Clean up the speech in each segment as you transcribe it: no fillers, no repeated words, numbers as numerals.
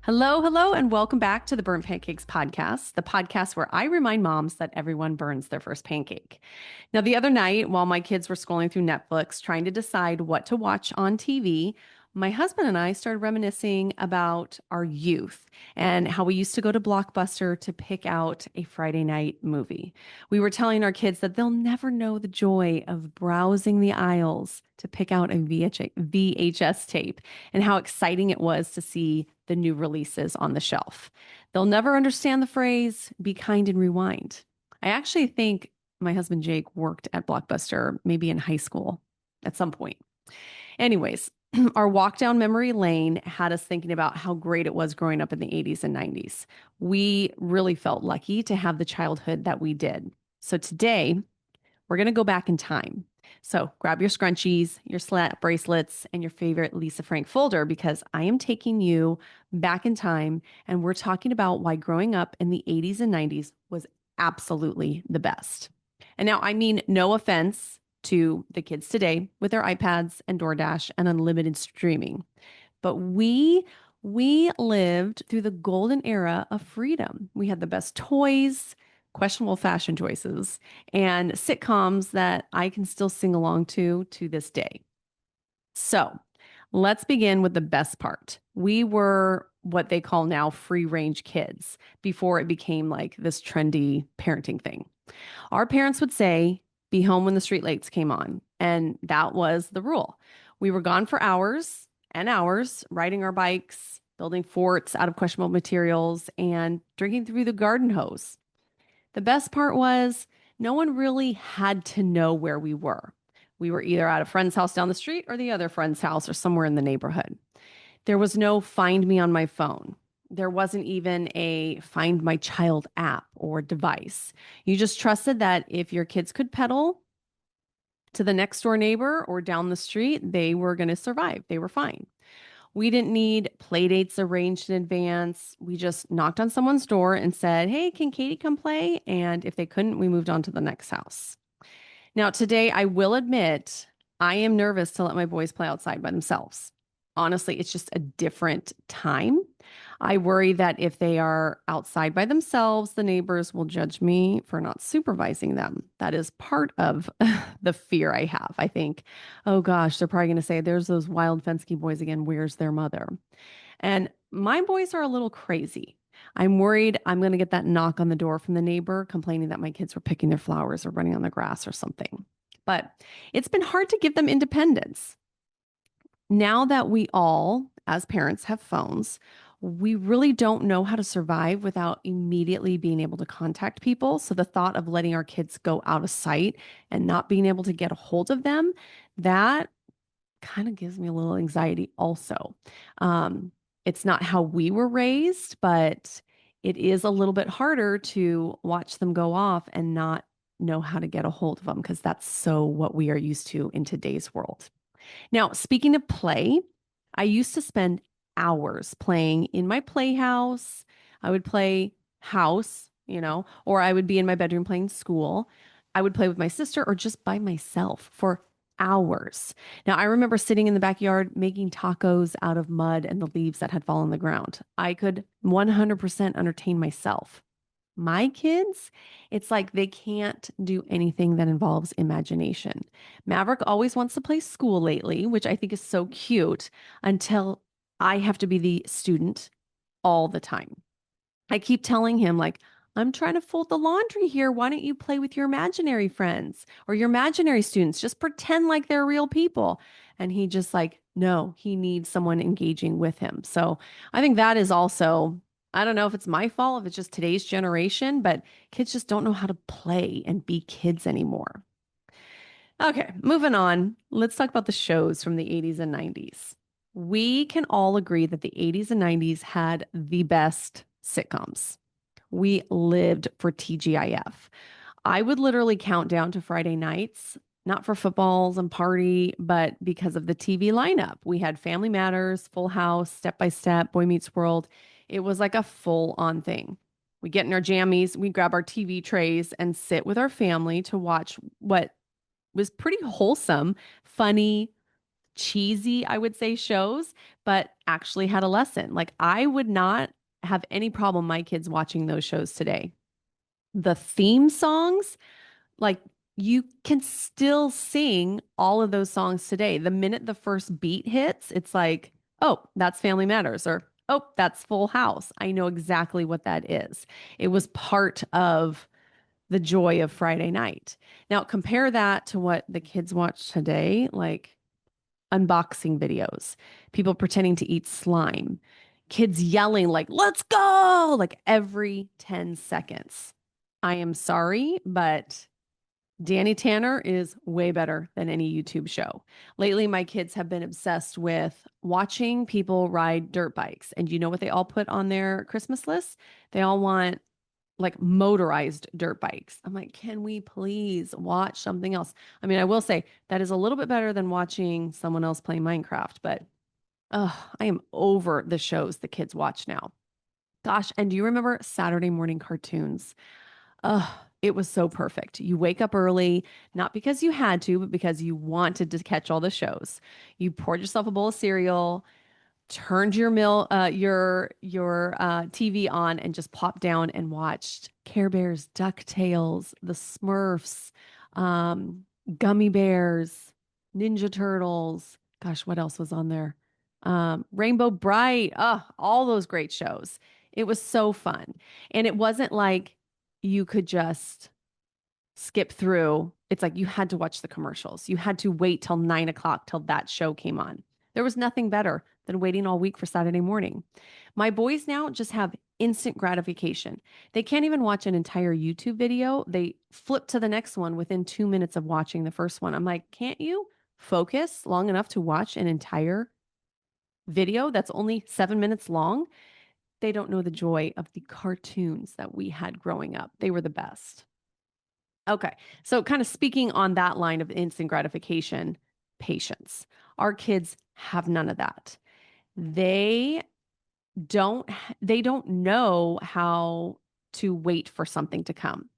Hello, hello, and welcome back to the Burnt Pancakes podcast, the podcast where I remind moms that everyone burns their first pancake. Now, the other night, while my kids were scrolling through Netflix trying to decide what to watch on TV, my husband and I started reminiscing about our youth and how we used to go to Blockbuster to pick out a Friday night movie. We were telling our kids that they'll never know the joy of browsing the aisles to pick out a VHS tape and how exciting it was to see the new releases on the shelf. They'll never understand the phrase, be kind and rewind. I actually think my husband Jake worked at Blockbuster, maybe in high school at some point. Anyways, our walk down memory lane had us thinking about how great it was growing up in the 80s and 90s. We really felt lucky to have the childhood that we did. So today, we're going to go back in time. So grab your scrunchies, your slap bracelets, and your favorite Lisa Frank folder because I am taking you back in time and we're talking about why growing up in the 80s and 90s was absolutely the best. And now, I mean, no offense to the kids today with their iPads and DoorDash and unlimited streaming, but we lived through the golden era of freedom. We had the best toys, questionable fashion choices, and sitcoms that I can still sing along to this day. So let's begin with the best part. We were what they call now free range kids before it became like this trendy parenting thing. Our parents would say, be home when the streetlights came on. And that was the rule. We were gone for hours and hours, riding our bikes, building forts out of questionable materials, and drinking through the garden hose. The best part was no one really had to know where we were. We were either at a friend's house down the street or the other friend's house or somewhere in the neighborhood. There was no find me on my phone. There wasn't even a find my child app or device. You just trusted that if your kids could pedal to the next door neighbor or down the street, they were going to survive. They were fine. We didn't need play dates arranged in advance. We just knocked on someone's door and said, hey, can Katie come play? And if they couldn't, we moved on to the next house. Now, today, I will admit, I am nervous to let my boys play outside by themselves. Honestly, it's just a different time. I worry that if they are outside by themselves, the neighbors will judge me for not supervising them. That is part of the fear I have. I think, oh gosh, they're probably going to say, there's those wild Fensky boys again. Where's their mother? And my boys are a little crazy. I'm worried I'm going to get that knock on the door from the neighbor complaining that my kids were picking their flowers or running on the grass or something. But it's been hard to give them independence. Now that we all, as parents, have phones, we really don't know how to survive without immediately being able to contact people. So the thought of letting our kids go out of sight and not being able to get a hold of them, that kind of gives me a little anxiety also. It's not how we were raised, but it is a little bit harder to watch them go off and not know how to get a hold of them because that's so what we are used to in today's world. Now, speaking of play, I used to spend hours playing in my playhouse. I would play house, or I would be in my bedroom playing school. I would play with my sister or just by myself for hours. Now, I remember sitting in the backyard making tacos out of mud and the leaves that had fallen on the ground. I could 100% entertain myself. My kids, it's like they can't do anything that involves imagination. Maverick always wants to play school lately, which I think is so cute, until I have to be the student all the time. I keep telling him, like, I'm trying to fold the laundry here. Why don't you play with your imaginary friends or your imaginary students? Just pretend like they're real people. And he just like, no, he needs someone engaging with him. So I think that is also, I don't know if it's my fault, if it's just today's generation, but kids just don't know how to play and be kids anymore. Okay, moving on. Let's talk about the shows from the 80s and 90s. We can all agree that the 80s and 90s had the best sitcoms. We lived for TGIF. I would literally count down to Friday nights, not for footballs and party, but because of the TV lineup. We had Family Matters, Full House, Step by Step, Boy Meets World. It was like a full on thing. We get in our jammies, we grab our TV trays and sit with our family to watch what was pretty wholesome, funny, cheesy, I would say, shows, but actually had a lesson. Like I would not have any problem my kids watching those shows today. The theme songs, like you can still sing all of those songs today. The minute the first beat hits, it's like, oh, that's Family Matters, or oh, that's Full House. I know exactly what that is. It was part of the joy of Friday night. Now, compare that to what the kids watch today, like unboxing videos, people pretending to eat slime, kids yelling, like, let's go, like every 10 seconds. I am sorry, but Danny Tanner is way better than any YouTube show. Lately, my kids have been obsessed with watching people ride dirt bikes. And you know what they all put on their Christmas list? They all want like motorized dirt bikes. I'm like, can we please watch something else? I mean, I will say that is a little bit better than watching someone else play Minecraft, but I am over the shows the kids watch now. Gosh, and do you remember Saturday morning cartoons? It was so perfect. You wake up early, not because you had to, but because you wanted to catch all the shows. You poured yourself a bowl of cereal, turned your TV on and just popped down and watched Care Bears, DuckTales, The Smurfs, um, Gummy Bears, Ninja Turtles. Gosh, what else was on there? Rainbow Bright. Oh, all those great shows. It was so fun. And it wasn't like you could just skip through. It's like you had to watch the commercials. You had to wait till 9 o'clock till that show came on. There was nothing better than waiting all week for Saturday morning. My boys now just have instant gratification. They can't even watch an entire YouTube video. They flip to the next one within 2 minutes of watching the first one. I'm like, can't you focus long enough to watch an entire video that's only 7 minutes long? They don't know the joy of the cartoons that we had growing up. They were the best. Okay. So, kind of speaking on that line of instant gratification, patience. Our kids have none of that. They don't they don't know how to wait for something to come.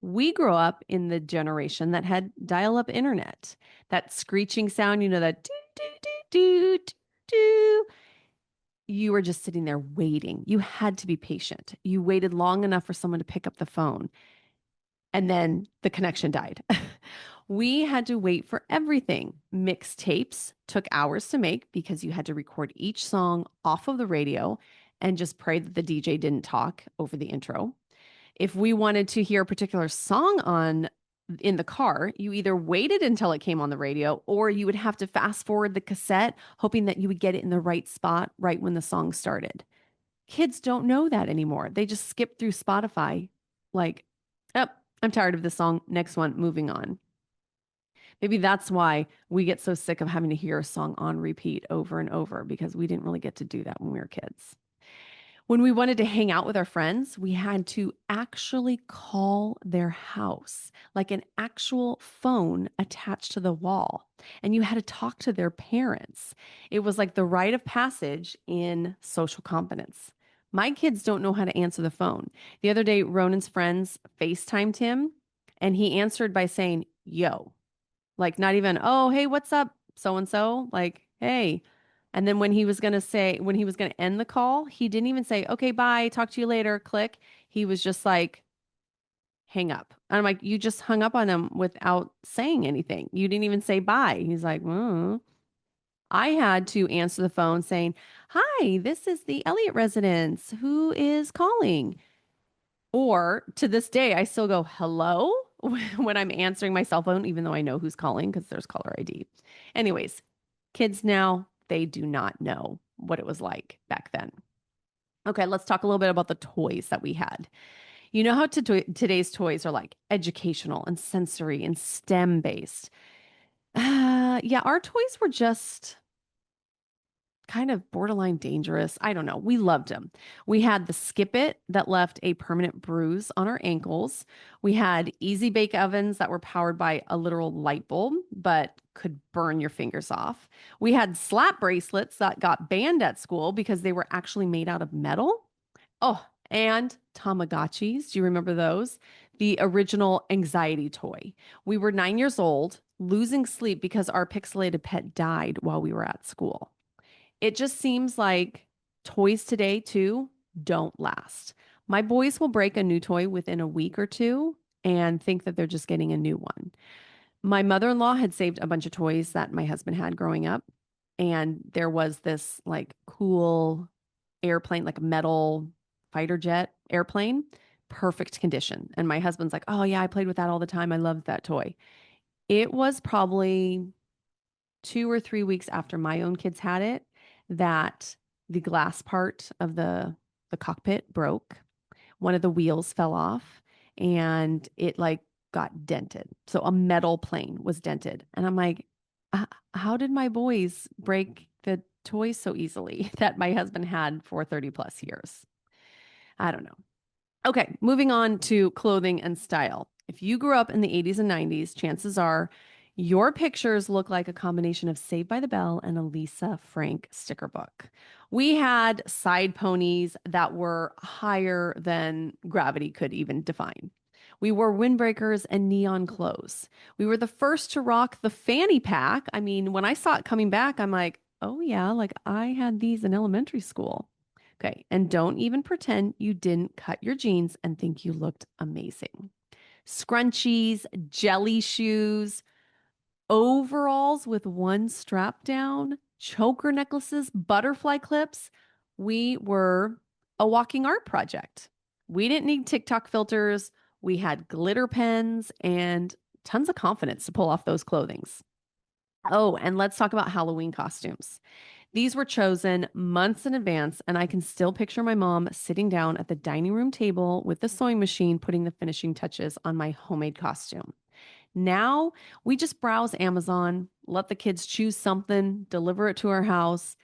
We grew up in the generation that had dial-up internet. That screeching sound, that do do do do do. You were just sitting there waiting. You had to be patient. You waited long enough for someone to pick up the phone and then the connection died. We had to wait for everything. Mixtapes took hours to make because you had to record each song off of the radio and just pray that the DJ didn't talk over the intro. If we wanted to hear a particular song on in the car, you either waited until it came on the radio or you would have to fast forward the cassette, hoping that you would get it in the right spot right when the song started. Kids don't know that anymore. They just skip through Spotify like, oh, I'm tired of this song. Next one, moving on. Maybe that's why we get so sick of having to hear a song on repeat over and over because we didn't really get to do that when we were kids. When we wanted to hang out with our friends, we had to actually call their house, like an actual phone attached to the wall. And you had to talk to their parents. It was like the rite of passage in social competence. My kids don't know how to answer the phone. The other day, Ronan's friends FaceTimed him, and he answered by saying, yo, like not even, oh, hey, what's up, so and so? Like, hey. And then when he was going to end the call, he didn't even say, okay, bye, talk to you later, click. He was just like, hang up. And I'm like, you just hung up on him without saying anything. You didn't even say bye. He's like, I had to answer the phone saying, hi, this is the Elliott residence. Who is calling? Or to this day, I still go, hello, when I'm answering my cell phone, even though I know who's calling because there's caller ID. Anyways, kids now, they do not know what it was like back then. Okay, let's talk a little bit about the toys that we had. You know how today's toys are like educational and sensory and STEM based. Yeah, our toys were just kind of borderline dangerous. I don't know. We loved them. We had the Skip It that left a permanent bruise on our ankles. We had easy bake ovens that were powered by a literal light bulb, but could burn your fingers off. We had slap bracelets that got banned at school because they were actually made out of metal. Oh, and Tamagotchis. Do you remember those? The original anxiety toy. We were 9 years old, losing sleep because our pixelated pet died while we were at school. It just seems like toys today, too, don't last. My boys will break a new toy within a week or two and think that they're just getting a new one. My mother-in-law had saved a bunch of toys that my husband had growing up, and there was this like cool airplane, like a metal fighter jet airplane, perfect condition. And my husband's like, "Oh yeah, I played with that all the time. I loved that toy." It was probably 2 or 3 weeks after my own kids had it that the glass part of the cockpit broke. One of the wheels fell off and it like got dented. So a metal plane was dented. And I'm like, how did my boys break the toys so easily that my husband had for 30 plus years? I don't know. Okay, moving on to clothing and style. If you grew up in the 80s and 90s, chances are your pictures look like a combination of Saved by the Bell and a Lisa Frank sticker book. We had side ponies that were higher than gravity could even define. We wore windbreakers and neon clothes. We were the first to rock the fanny pack. I mean, when I saw it coming back, I'm like, oh yeah, like I had these in elementary school. Okay. And don't even pretend you didn't cut your jeans and think you looked amazing. Scrunchies, jelly shoes, overalls with one strap down, choker necklaces, butterfly clips. We were a walking art project. We didn't need TikTok filters. We had glitter pens and tons of confidence to pull off those clothings. Oh, and let's talk about Halloween costumes. These were chosen months in advance, and I can still picture my mom sitting down at the dining room table with the sewing machine, putting the finishing touches on my homemade costume. Now we just browse Amazon, let the kids choose something, deliver it to our house.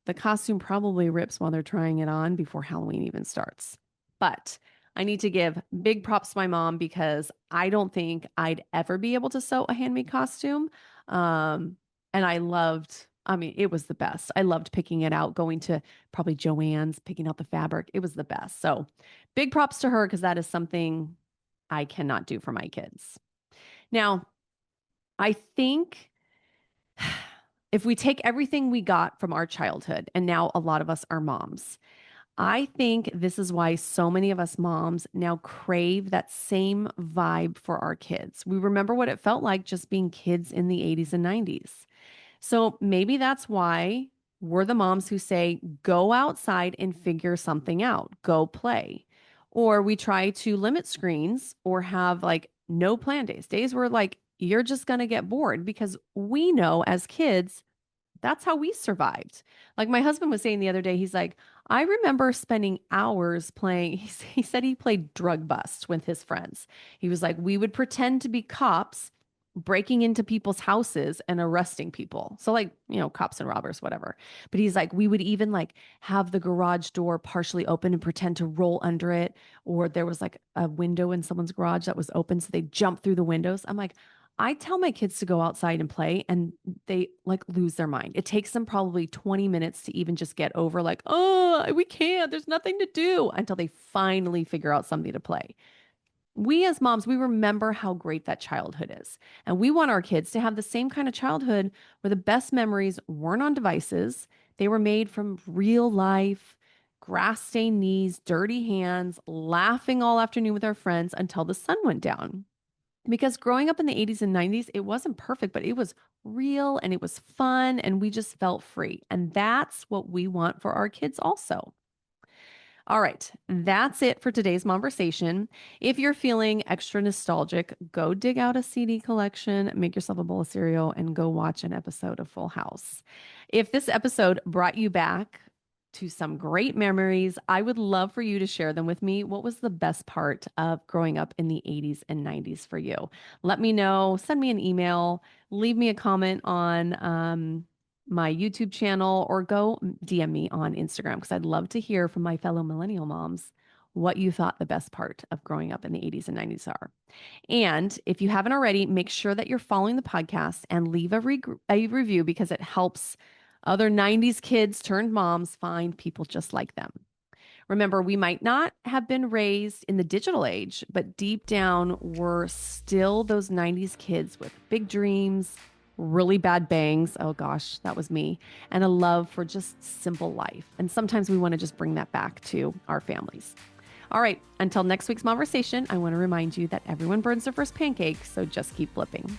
The costume probably rips while they're trying it on before Halloween even starts. But I need to give big props to my mom because I don't think I'd ever be able to sew a handmade costume. And I mean, it was the best. I loved picking it out, going to probably Joann's, picking out the fabric. It was the best. So big props to her because that is something I cannot do for my kids. Now, I think if we take everything we got from our childhood, and now a lot of us are moms, I think this is why so many of us moms now crave that same vibe for our kids. We remember what it felt like just being kids in the 80s and 90s. So maybe that's why we're the moms who say, go outside and figure something out, go play. Or we try to limit screens or have like no plan days where like you're just going to get bored because we know as kids that's how we survived. Like my husband was saying the other day, he's like, I remember spending hours playing. He said he played drug bust with his friends. He was like, we would pretend to be cops breaking into people's houses and arresting people. So like, cops and robbers, whatever. But he's like, we would even like have the garage door partially open and pretend to roll under it. Or there was like a window in someone's garage that was open. So they jump through the windows. I'm like, I tell my kids to go outside and play and they like lose their mind. It takes them probably 20 minutes to even just get over like, oh, we can't, there's nothing to do until they finally figure out something to play. We as moms, we remember how great that childhood is. And we want our kids to have the same kind of childhood where the best memories weren't on devices. They were made from real life, grass stained knees, dirty hands, laughing all afternoon with our friends until the sun went down. Because growing up in the 80s and 90s, it wasn't perfect, but it was real and it was fun and we just felt free. And that's what we want for our kids also. All right, that's it for today's conversation. If you're feeling extra nostalgic, go dig out a CD collection, make yourself a bowl of cereal, and go watch an episode of Full House. If this episode brought you back to some great memories, I would love for you to share them with me. What was the best part of growing up in the 80s and 90s for you? Let me know, send me an email, leave me a comment on my YouTube channel, or go DM me on Instagram because I'd love to hear from my fellow millennial moms what you thought the best part of growing up in the 80s and 90s are. And if you haven't already, make sure that you're following the podcast and leave a review because it helps other 90s kids turned moms find people just like them. Remember, we might not have been raised in the digital age, but deep down, we're still those 90s kids with big dreams, really bad bangs. Oh gosh, that was me. And a love for just simple life. And sometimes we want to just bring that back to our families. All right, until next week's conversation, I want to remind you that everyone burns their first pancake, so just keep flipping.